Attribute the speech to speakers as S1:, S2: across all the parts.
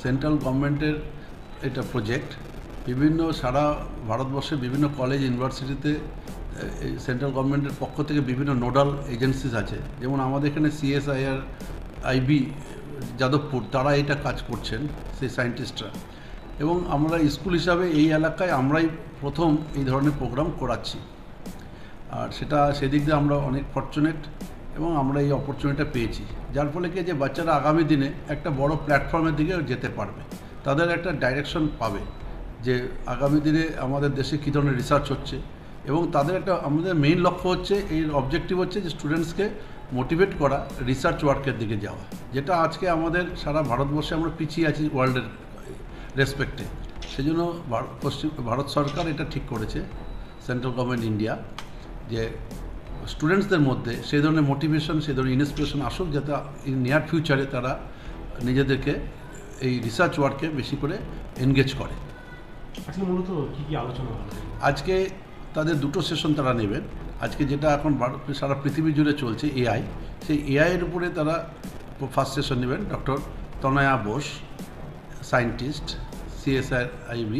S1: Central গভর্নমেন্টের এটা project. বিভিন্ন সারা ভারতবর্ষে বিভিন্ন কলেজ ইউনিভার্সিটিতে সেন্ট্রাল গভর্নমেন্টের পক্ষ থেকে বিভিন্ন নোডাল এজেন্সিস আছে, যেমন আমাদের এখানে CSIR IB যাদবপুর, তারা এটা কাজ করছেন, সেই সায়েন্টিস্টরা। এবং আমরা স্কুল হিসাবে এই এলাকায় আমরাই প্রথম এই ধরনের প্রোগ্রাম করাচ্ছি। আর সেটা সেদিক দিয়ে আমরা অনেক ফর্চুনেট এবং আমরা এই অপরচুনিটিটা পেয়েছি, যার ফলে কি যে বাচ্চারা আগামী দিনে একটা বড় প্ল্যাটফর্মের দিকে যেতে পারবে, তাদের একটা ডাইরেকশন পাবে যে আগামী দিনে আমাদের দেশে কী ধরনের রিসার্চ হচ্ছে। এবং তাদের একটা আমাদের মেইন লক্ষ্য হচ্ছে, এই অবজেক্টিভ হচ্ছে যে স্টুডেন্টসকে মোটিভেট করা রিসার্চ ওয়ার্কের দিকে যাওয়া, যেটা আজকে আমাদের সারা ভারতবর্ষে আমরা পিছিয়ে আছি ওয়ার্ল্ডের রেসপেক্টে। সেজন্য ভারত সরকার এটা ঠিক করেছে, সেন্ট্রাল গভর্নমেন্ট ইন্ডিয়া, যে স্টুডেন্টসদের মধ্যে সেই ধরনের মোটিভেশন, সেই ধরনের ইন্সপিরেশন আসুক, যাতে নিয়ার ফিউচারে তারা নিজেদেরকে এই রিসার্চ ওয়ার্কে বেশি করে এনগেজ করে।
S2: আজকে মূলত কী কী আলোচনা হবে?
S1: আজকে তাদের দুটো সেশন তারা নেবেন। আজকে যেটা এখন সারা পৃথিবী জুড়ে চলছে AI, সেই AIয়ের উপরে তারা ফার্স্ট সেশন নেবেন। Doctor Tanaya Bose, scientist, CSIR IB,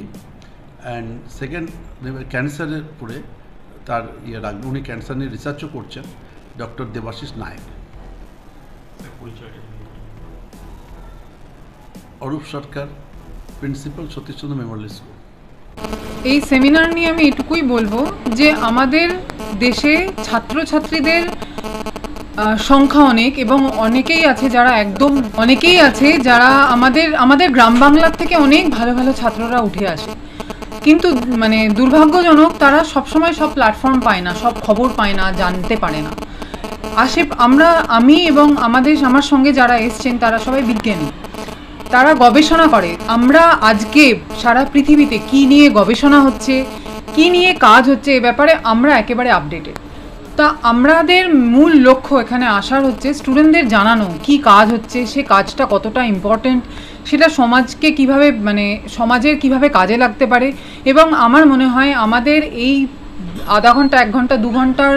S1: and second নেবেন ক্যান্সারের উপরে, তার রাখবেন, উনি ক্যান্সার নিয়ে রিসার্চও করছেন, ডক্টর দেবাশিস নায়ক। অরূপ সরকার, প্রিন্সিপাল, সতীশচন্দ্র মেমোরিয়াল স্কুল।
S3: এই সেমিনার নিয়ে আমি এটুকুই বলবো যে আমাদের দেশে ছাত্রছাত্রীদের সংখ্যা অনেক, এবং অনেকেই আছে যারা আমাদের গ্রাম বাংলার থেকে অনেক ভালো ভালো ছাত্ররা উঠে আসে, কিন্তু মানে দুর্ভাগ্যজনক তারা সবসময় সব প্ল্যাটফর্ম পায় না, সব খবর পায় না, জানতে পারে না। আমি এবং আমার সঙ্গে যারা এসছেন তারা সবাই বিজ্ঞানী, তারা গবেষণা করে। আমরা আজকে সারা পৃথিবীতে কি নিয়ে গবেষণা হচ্ছে, কি নিয়ে কাজ হচ্ছে, এ ব্যাপারে আমরা একেবারে আপডেটেড। তা আমাদের মূল লক্ষ্য এখানে আসার হচ্ছে স্টুডেন্টদের জানানো কি কাজ হচ্ছে, সে কাজটা কতটা ইম্পর্টেন্ট, সেটা সমাজকে কিভাবে সমাজের কিভাবে কাজে লাগতে পারে। এবং আমার মনে হয় আমাদের এই আধা ঘন্টা, 1 ঘন্টা, 2 ঘন্টার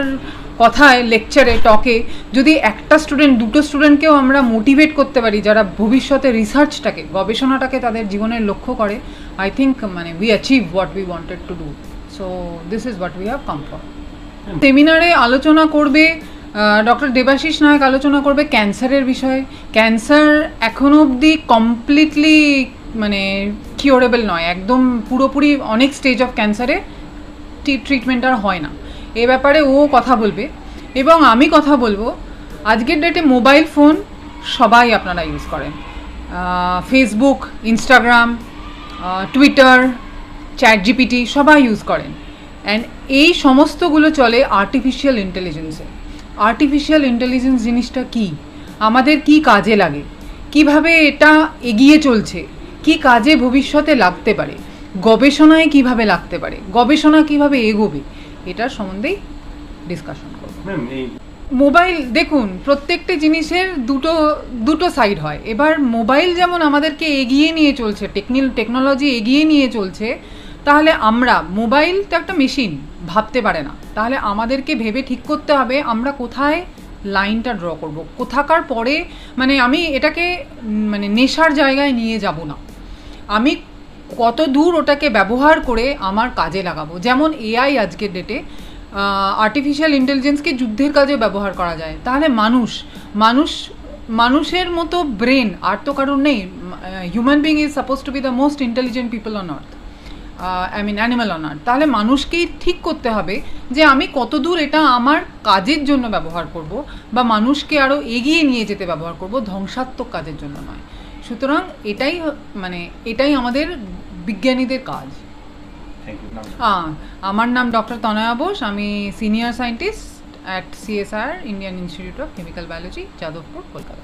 S3: কথায়, লেকচারে, টকে যদি একটা স্টুডেন্ট, দুটো স্টুডেন্টকেও আমরা মোটিভেট করতে পারি, যারা ভবিষ্যতে রিসার্চটাকে, গবেষণাটাকে তাদের জীবনের লক্ষ্য করে, I think we achieve what we wanted to do. So this is what we have come for. সেমিনারে আলোচনা করবে ডক্টর দেবাশিস নায়ক, আলোচনা করবে ক্যান্সারের বিষয়ে। ক্যান্সার এখনও অবধি কমপ্লিটলি কিওরেবল নয়, একদম পুরোপুরি অনেক স্টেজ অফ ক্যান্সারে ট্রিটমেন্ট আর হয় না, এ ব্যাপারে ও কথা বলবে। এবং আমি কথা বলবো, আজকের ডেটে মোবাইল ফোন সবাই আপনারা ইউজ করেন, ফেসবুক, ইনস্টাগ্রাম, টুইটার, ChatGPT সবাই ইউজ করেন। অ্যান্ড এই সমস্তগুলো চলে আর্টিফিশিয়াল ইন্টেলিজেন্সে। আর্টিফিশিয়াল ইন্টেলিজেন্স জিনিসটা কি, আমাদের কি কাজে লাগে, কিভাবে এটা এগিয়ে চলছে, কি কাজে ভবিষ্যতে লাগতে পারে, গবেষণায় কিভাবে লাগতে পারে, গবেষণা কিভাবে এগোবে, এটার সম্বন্ধেই ডিসকাশন করব। মোবাইল দেখুন, প্রত্যেকটা জিনিসের দুটো সাইড হয়। এবার মোবাইল যেমন আমাদেরকে এগিয়ে নিয়ে চলছে, টেকনোলজি এগিয়ে নিয়ে চলছে, তাহলে মোবাইল তো একটা মেশিন, ভাবতে পারে না, তাহলে আমাদেরকে ভেবে ঠিক করতে হবে আমরা কোথায় লাইনটা ড্র করব, কোথাকার পরে আমি এটাকে নেশার জায়গায় নিয়ে যাব না, আমি কত দূর ওটাকে ব্যবহার করে আমার কাজে লাগাবো। যেমন AI আজকের ডেটে আর্টিফিশিয়াল ইন্টেলিজেন্সকে যুদ্ধের কাজে ব্যবহার করা যায়, তাহলে মানুষের মতো ব্রেন আর তো কারণ নেই। Human being is suppose two B the most intelligent people on earth, animal on earth. তাহলে মানুষকেই ঠিক করতে হবে যে আমি কত দূর এটা আমার কাজের জন্য ব্যবহার করব, বা মানুষকে আরও এগিয়ে নিয়ে যেতে ব্যবহার করব, ধ্বংসাত্মক কাজের জন্য নয়। সুতরাং এটাই আমাদের বিজ্ঞানীদের কাজ। আমার নাম ডক্টর তনয়া বোস, আমি senior scientist at CSIR, Indian institute of chemical biology, Jadavpur, Kolkata.